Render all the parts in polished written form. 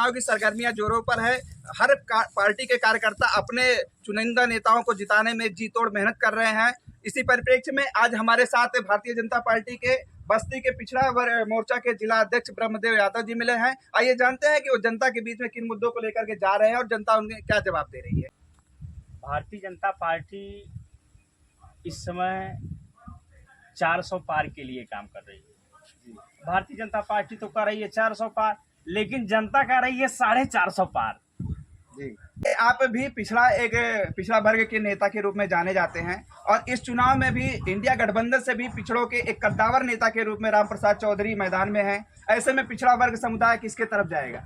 चुनाव की सरगर्मियां जोरों पर है। हर पार्टी के कार्यकर्ता अपने चुनिंदा नेताओं को जिताने में जी तोड़ मेहनत कर रहे हैं। इसी परिप्रेक्ष्य में आज हमारे साथ भारतीय जनता पार्टी के बस्ती के पिछड़ा वर्ग मोर्चा के जिला अध्यक्ष ब्रह्मदेव यादव जी मिले हैं। आइए जानते हैं कि वो जनता के बीच में किन मुद्दों को लेकर के जा रहे हैं और जनता उन्हें क्या जवाब दे रही है। भारतीय जनता पार्टी इस समय 400 पार के लिए काम कर रही है। भारतीय जनता पार्टी तो कर रही है 400 पार, लेकिन जनता कर रही है 450 पार। जी, आप भी पिछड़ा वर्ग के नेता के रूप में जाने जाते हैं और इस चुनाव में भी इंडिया गठबंधन से भी पिछड़ों के एक कद्दावर नेता के रूप में राम प्रसाद चौधरी मैदान में हैं। ऐसे में पिछड़ा वर्ग समुदाय किसके तरफ जाएगा?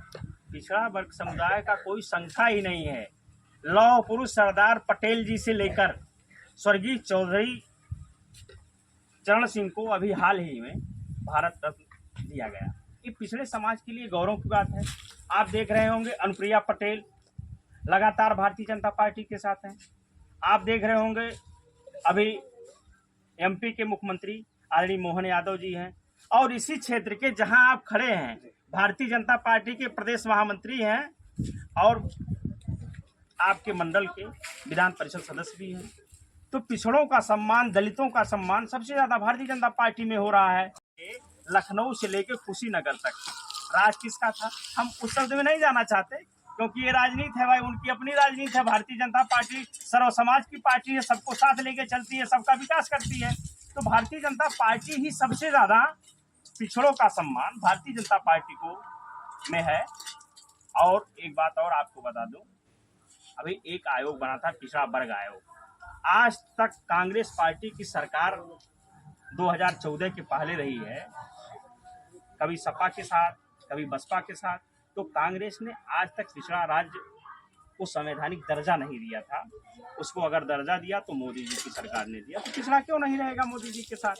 पिछड़ा वर्ग समुदाय का कोई संख्या ही नहीं है। लौह पुरुष सरदार पटेल जी से लेकर स्वर्गीय चौधरी चरण सिंह को अभी हाल ही में भारत रत्न दिया गया। ये पिछड़े समाज के लिए गौरव की बात है। आप देख रहे होंगे अनुप्रिया पटेल लगातार भारतीय जनता पार्टी के साथ हैं। आप देख रहे होंगे अभी एमपी के मुख्यमंत्री आदरणीय मोहन यादव जी हैं, और इसी क्षेत्र के जहां आप खड़े हैं भारतीय जनता पार्टी के प्रदेश महामंत्री हैं और आपके मंडल के विधान परिषद सदस्य भी हैं। तो पिछड़ों का सम्मान, दलितों का सम्मान सबसे ज्यादा भारतीय जनता पार्टी में हो रहा है। लखनऊ से लेकर कुशीनगर तक राज किसका था, हम उस शब्द में नहीं जाना चाहते, क्योंकि ये राजनीति है भाई, उनकी अपनी राजनीति है। भारतीय जनता पार्टी सर्व समाज की पार्टी है, सबको साथ लेके चलती है, सबका विकास करती है। तो भारतीय जनता पार्टी ही सबसे ज्यादा पिछड़ों का सम्मान भारतीय जनता पार्टी को में है। और एक बात और आपको बता दूं, अभी एक आयोग बना था पिछड़ा वर्ग आयोग। आज तक कांग्रेस पार्टी की सरकार 2014 के पहले रही है, कभी सपा के साथ, कभी बसपा के साथ। तो कांग्रेस ने आज तक पिछड़ा राज्य को संवैधानिक दर्जा नहीं दिया था। उसको अगर दर्जा दिया तो मोदी जी की सरकार ने दिया, तो पिछड़ा क्यों नहीं रहेगा मोदी जी के साथ?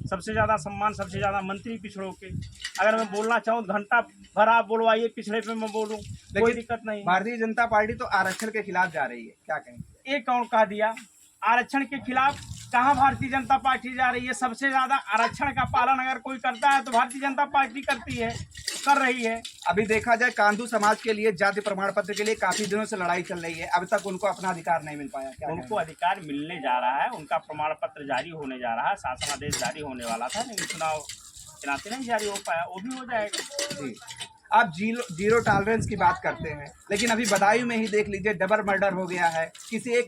सबसे ज्यादा सम्मान, सबसे ज्यादा मंत्री पिछड़ों के। अगर मैं बोलना चाहूँ घंटा भर आप बोलवाइए पिछड़े पे मैं बोलूँ, कोई दिक्कत नहीं। भारतीय जनता पार्टी तो आरक्षण के खिलाफ जा रही है, क्या कहेंगे? एक कौन कह दिया आरक्षण के खिलाफ? कहाँ भारतीय जनता पार्टी जा रही है? सबसे ज्यादा आरक्षण का पालन अगर कोई करता है तो भारतीय जनता पार्टी करती है, कर रही है। अभी देखा जाए कांधू समाज के लिए जाति प्रमाण पत्र के लिए काफी दिनों से लड़ाई चल रही है, अभी तक उनको अपना अधिकार नहीं मिल पाया। क्या उनको अधिकार मिलने जा रहा है, उनका प्रमाण पत्र जारी होने जा रहा है, शासन आदेश जारी होने वाला था, लेकिन चुनाव के नाते नहीं जारी हो पाया, वो भी हो जाएगा। जी, आप जीरो टॉलरेंस की बात करते हैं, लेकिन अभी बदायूं में ही देख लीजिए डबल मर्डर हो गया है किसी एक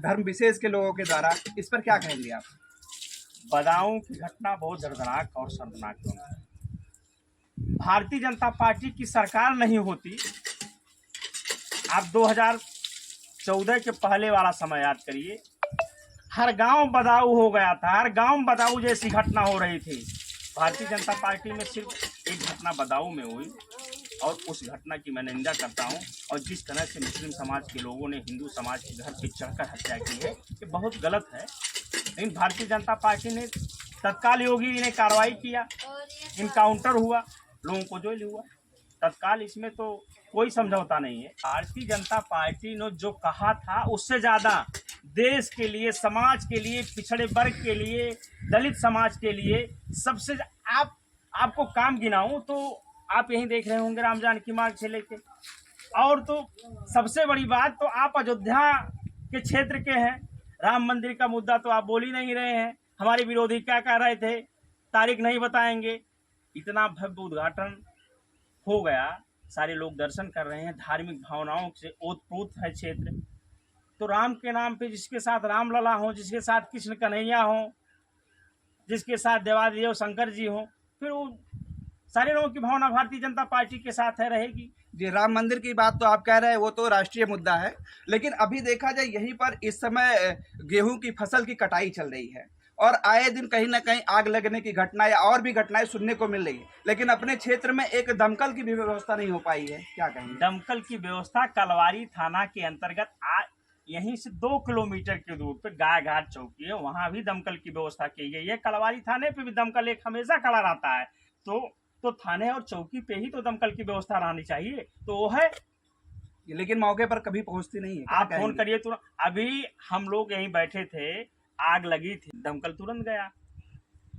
धर्म विशेष के लोगों के द्वारा। इस पर क्या कहेंगे आप? बदायूं की घटना बहुत दर्दनाक और शर्मनाक है। भारतीय जनता पार्टी की सरकार नहीं होती, आप 2014 के पहले वाला समय याद करिए, हर गांव बदाऊ हो गया था, हर गांव बदाऊ जैसी घटना हो रही थी। भारतीय जनता पार्टी में सिर्फ एक घटना बदाऊ में हुई और उस घटना की मैं निंदा करता हूं। और जिस तरह से मुस्लिम समाज के लोगों ने हिंदू समाज के घर पे चढ़कर हत्या की है, ये बहुत गलत है। लेकिन भारतीय जनता पार्टी ने तत्काल योगी जी ने कार्रवाई किया, इनकाउंटर हुआ, लोगों को जेल हुआ तत्काल। इसमें तो कोई समझौता नहीं है। भारतीय जनता पार्टी ने जो कहा था उससे ज्यादा देश के लिए, समाज के लिए, पिछड़े वर्ग के लिए, दलित समाज के लिए सबसे आपको काम गिनाऊं तो आप यहीं देख रहे होंगे राम जानकी मार्ग से लेके। और तो सबसे बड़ी बात तो आप अयोध्या के क्षेत्र के हैं, राम मंदिर का मुद्दा तो आप बोल ही नहीं रहे हैं। हमारे विरोधी क्या कह रहे थे, तारीख नहीं बताएंगे। इतना भव्य उद्घाटन हो गया, सारे लोग दर्शन कर रहे हैं, धार्मिक भावनाओं से ओतप्रोत है क्षेत्र। तो राम के नाम पे जिसके साथ रामलला हो, जिसके साथ कृष्ण कन्हैया हो, जिसके साथ देवादेव शंकर जी हो, फिर वो सारे लोगों की भावना भारतीय जनता पार्टी के साथ है, रहेगी। जी, राम मंदिर की बात तो आप कह रहे हैं वो तो राष्ट्रीय मुद्दा है, लेकिन अभी देखा जाए यहीं पर इस समय गेहूं की फसल की कटाई चल रही है और आए दिन कहीं ना कहीं आग लगने की घटना या और भी घटनाएं सुनने को मिल रही है, लेकिन अपने क्षेत्र में एक दमकल की भी व्यवस्था नहीं हो पाई है, क्या कहेंगे? दमकल की व्यवस्था कलवारी थाना के अंतर्गत यहीं से 2 किलोमीटर के दूर पे गाय घाट चौकी है, वहां भी दमकल की व्यवस्था की गई है। कलवारी थाने पे भी दमकल एक हमेशा खड़ा रहता है, तो थाने और चौकी पे ही तो दमकल की व्यवस्था रहनी चाहिए, तो वो है, लेकिन मौके पर कभी पहुंचती नहीं है। आप फोन करिए तुरंत। अभी हम लोग यहीं बैठे थे, आग लगी थी, दमकल तुरंत गया।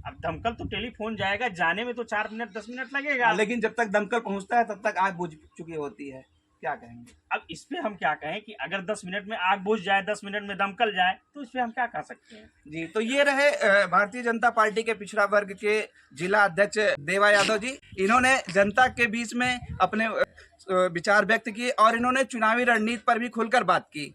अब दमकल तो टेलीफोन जाएगा, जाने में तो 4 मिनट 10 मिनट लगेगा। लेकिन जब तक दमकल पहुंचता है तब तक आग बुझ चुकी होती है, क्या कहेंगे? अब इस पे हम क्या कहें कि अगर 10 मिनट में आग बुझ जाए, 10 मिनट में दमकल जाए, तो इस पे हम क्या कर सकते हैं। जी, तो ये रहे भारतीय जनता पार्टी के पिछड़ा वर्ग के जिला अध्यक्ष देवा यादव जी। इन्होंने जनता के बीच में अपने विचार व्यक्त किए और इन्होंने चुनावी रणनीति पर भी खुलकर बात की।